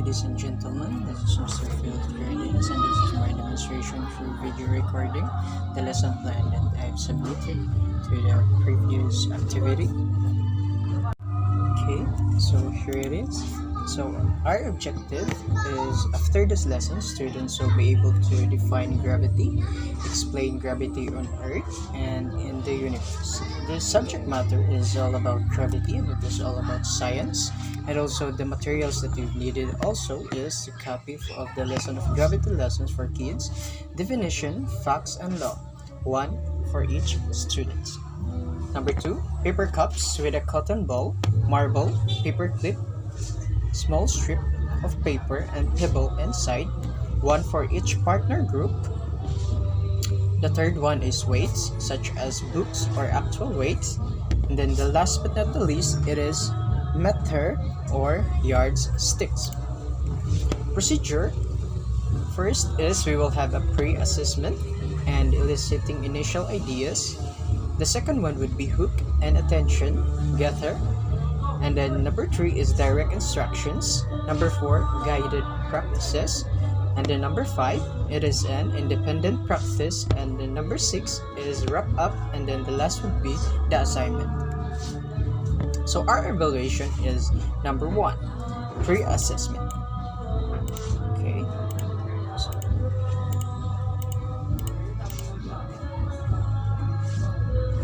ladies and gentlemen, this is Mr. Phil Fernandez and this is my demonstration through video recording the lesson plan that I've submitted to the previous activity. Okay, so here it is. So our objective is, after this lesson, students will be able to define gravity, explain gravity on Earth and in the universe. The subject matter is all about gravity, and it is all about science. And also the materials that you've needed also is a copy of the lesson of gravity lessons for kids, definition, facts and law, one for each student. Number 2, paper cups with a cotton ball, marble, paper clip, small strip of paper and pebble inside, one for each partner group. The third one is weights such as books or actual weights. And then the last but not the least, it is meter or yards sticks. Procedure: first is we will have a pre-assessment and eliciting initial ideas. The second one would be hook and attention getter. And then number 3 is direct instructions. Number 4, guided practices. And then number 5, it is an independent practice. And then number 6 is wrap up. And then the last would be the assignment. So our evaluation is number 1, pre-assessment. Okay. So,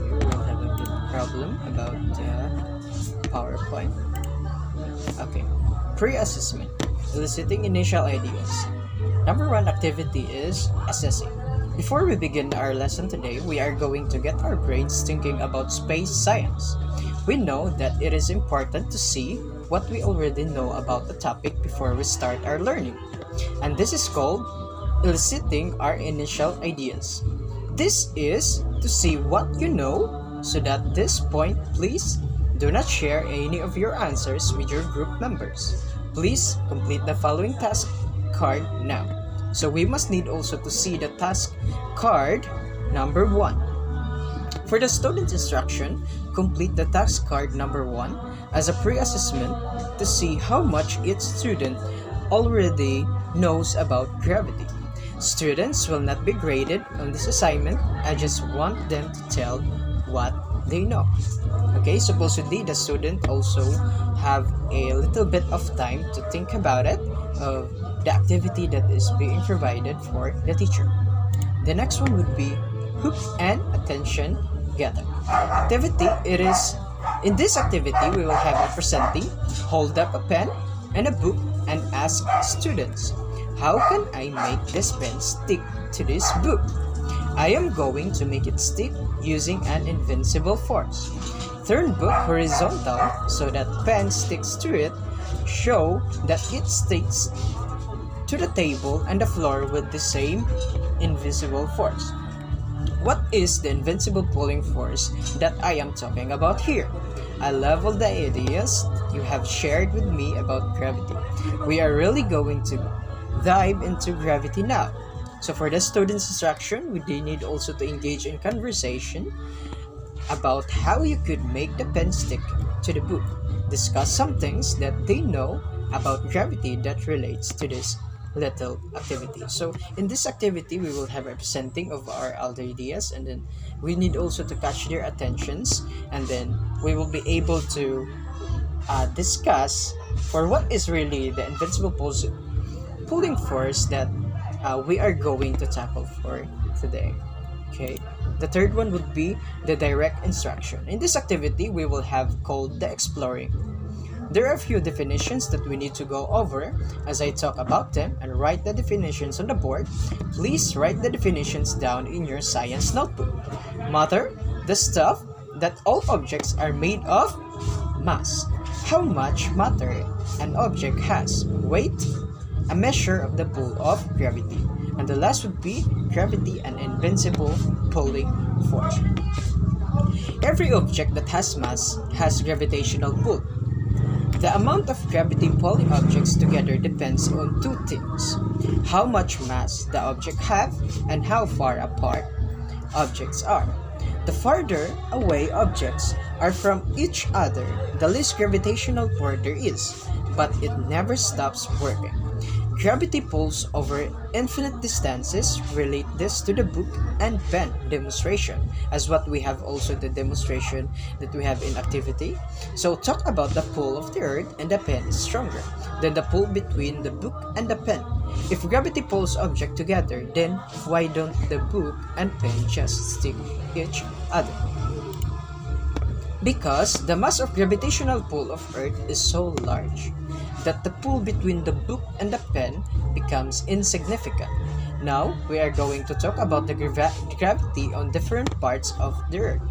here we'll have a bit problem about PowerPoint. Okay, pre-assessment, eliciting initial ideas. Number 1 activity is assessing. Before we begin our lesson today, we are going to get our brains thinking about space science. We know that it is important to see what we already know about the topic before we start our learning. And this is called eliciting our initial ideas. This is to see what you know, so that this point, please do not share any of your answers with your group members. Please complete the following task card now. So we must need also to see the task card number 1. For the student instruction, complete the task card number 1 as a pre-assessment to see how much each student already knows about gravity. Students will not be graded on this assignment. I just want them to tell what they know. Okay, supposedly the student also have a little bit of time to think about it, of the activity that is being provided for the teacher. The next one would be hook and attention getter. Activity, it is, in this activity we will have a presenting, hold up a pen and a book and ask students, how can I make this pen stick to this book? I am going to make it stick using an invincible force. Turn book horizontal so that pen sticks to it. Show that it sticks to the table and the floor with the same invisible force. What is the invincible pulling force that I am talking about here? I love all the ideas you have shared with me about gravity. We are really going to dive into gravity now. So for the students' instruction, they need also to engage in conversation about how you could make the pen stick to the book. Discuss some things that they know about gravity that relates to this little activity. So in this activity, we will have a presenting of our ideas, and then we need also to catch their attentions, and then we will be able to discuss for what is really the invincible pulling force that we are going to tackle for today. Okay, the third one would be the direct instruction. In this activity, we will have called the exploring. There are a few definitions that we need to go over as I talk about them and write the definitions on the board. Please write the definitions down in your science notebook. Matter, the stuff that all objects are made of. Mass, how much matter an object has. Weight, a measure of the pull of gravity. And the last would be gravity, an invincible pulling force. Every object that has mass has gravitational pull. The amount of gravity pulling objects together depends on two things: how much mass the object have and how far apart objects are. The farther away objects are from each other, the less gravitational pull there is. but it never stops working. Gravity pulls over infinite distances. Relate this to the book and pen demonstration, as what we have also the demonstration that we have in activity. So talk about the pull of the earth and the pen is stronger than the pull between the book and the pen. If gravity pulls object together, then why don't the book and pen just stick each other? Because the mass of gravitational pull of earth is so large that the pull between the book and the pen becomes insignificant. Now, we are going to talk about the gravity on different parts of the earth.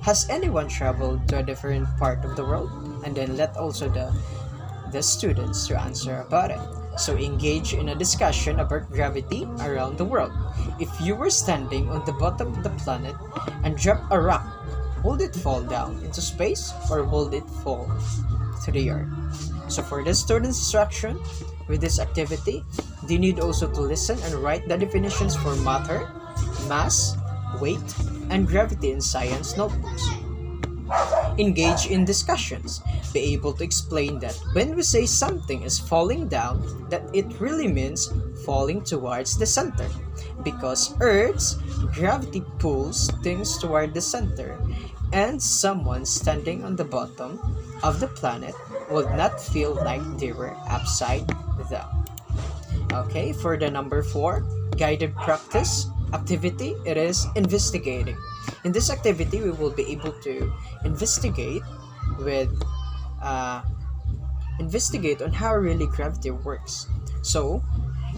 Has anyone traveled to a different part of the world? And then let also the students to answer about it. So engage in a discussion about gravity around the world. If you were standing on the bottom of the planet and drop a rock, would it fall down into space or would it fall to the earth? So for the student's instruction with this activity, they need also to listen and write the definitions for matter, mass, weight, and gravity in science notebooks. Engage in discussions. Be able to explain that when we say something is falling down, that it really means falling towards the center, because Earth's gravity pulls things toward the center, and someone standing on the bottom of the planet would not feel like they were upside down. Okay, for the number 4, guided practice activity, it is investigating. In this activity, we will be able to investigate on how really gravity works. So,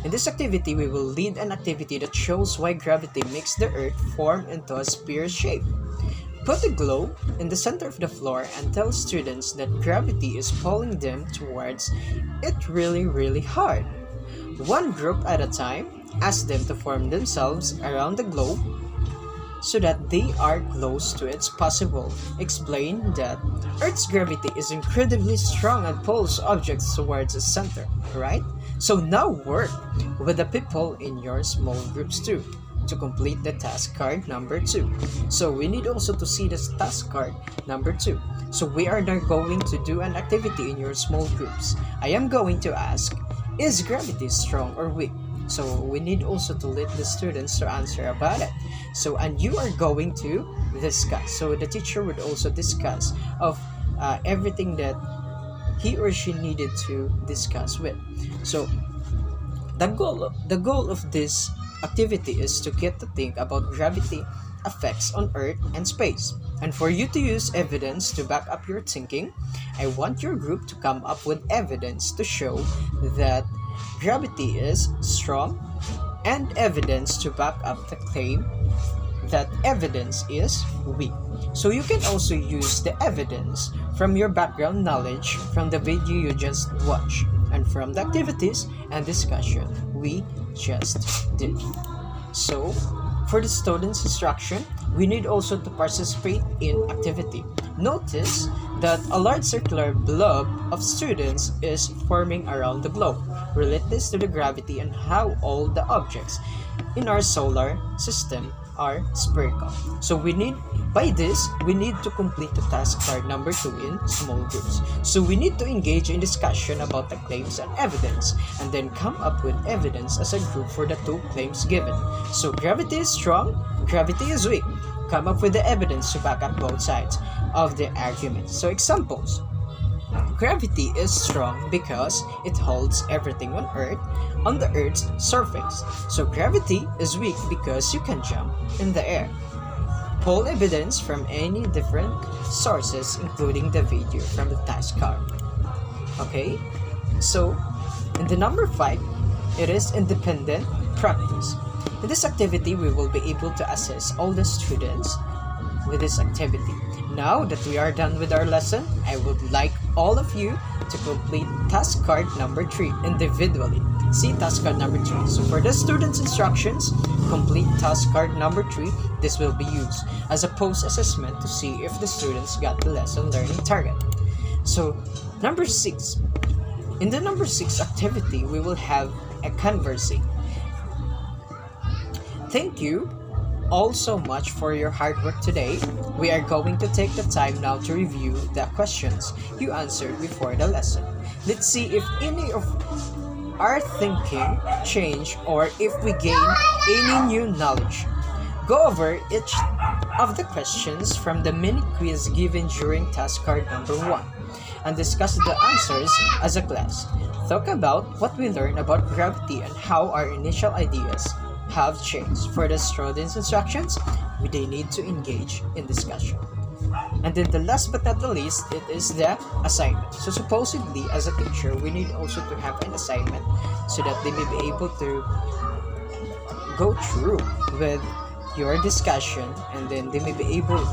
in this activity, we will lead an activity that shows why gravity makes the earth form into a spear shape. Put a globe in the center of the floor and tell students that gravity is pulling them towards it really hard. One group at a time, ask them to form themselves around the globe so that they are close to its possible. Explain that Earth's gravity is incredibly strong and pulls objects towards the center, right? So now work with the people in your small groups too, to complete the task card number 2. So we need also to see this task card number 2. So we are now going to do an activity in your small groups. I am going to ask, is gravity strong or weak? So we need also to let the students to answer about it. So, and you are going to discuss. So the teacher would also discuss of everything that he or she needed to discuss with. So the goal of this activity is to get to think about gravity effects on Earth and space. And for you to use evidence to back up your thinking, I want your group to come up with evidence to show that gravity is strong and evidence to back up the claim that evidence is weak. So you can also use the evidence from your background knowledge from the video you just watched and from the activities and discussion we just did. So for the students' instruction, we need also to participate in activity. Notice that a large circular blob of students is forming around the globe. Relate this to the gravity and how all the objects in our solar system are spherical. So we need to complete the task card number 2 in small groups. So we need to engage in discussion about the claims and evidence, and then come up with evidence as a group for the 2 claims given. So gravity is strong, gravity is weak. Come up with the evidence to back up both sides of the argument. So examples. Gravity is strong because it holds everything on the Earth's surface. So gravity is weak because you can jump in the air. Pull evidence from any different sources, including the video from the task card. Okay, so in the number 5, it is independent practice. In this activity, we will be able to assess all the students with this activity. Now that we are done with our lesson, I would like all of you to complete task card number 3 individually. See task card number 3. So for the students' instructions, complete task card number 3. This will be used as a post-assessment to see if the students got the lesson learning target. So number 6. In the number 6 activity, we will have a conversing. Thank you all so much for your hard work today. We are going to take the time now to review the questions you answered before the lesson. Let's see if any of our thinking change or if we gain any new knowledge. Go over each of the questions from the mini quiz given during task card number 1 and discuss the answers as a class. Talk about what we learned about gravity and how our initial ideas have changed. For the students' instructions, they need to engage in discussion. And then the last but not the least, it is the assignment. So supposedly, as a teacher, we need also to have an assignment so that they may be able to go through with your discussion, and then they may be able,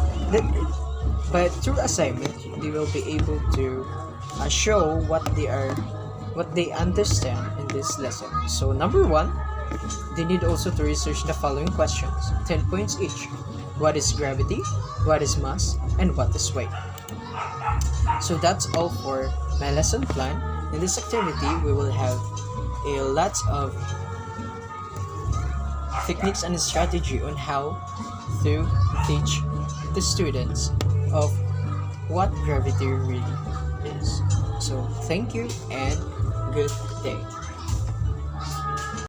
but through assignment, they will be able to show what they understand in this lesson. So number 1, they need also to research the following questions, 10 points each. What is gravity? What is mass? And what is weight? So that's all for my lesson plan. In this activity, we will have a lot of techniques and strategy on how to teach the students of what gravity really is. So thank you and good day.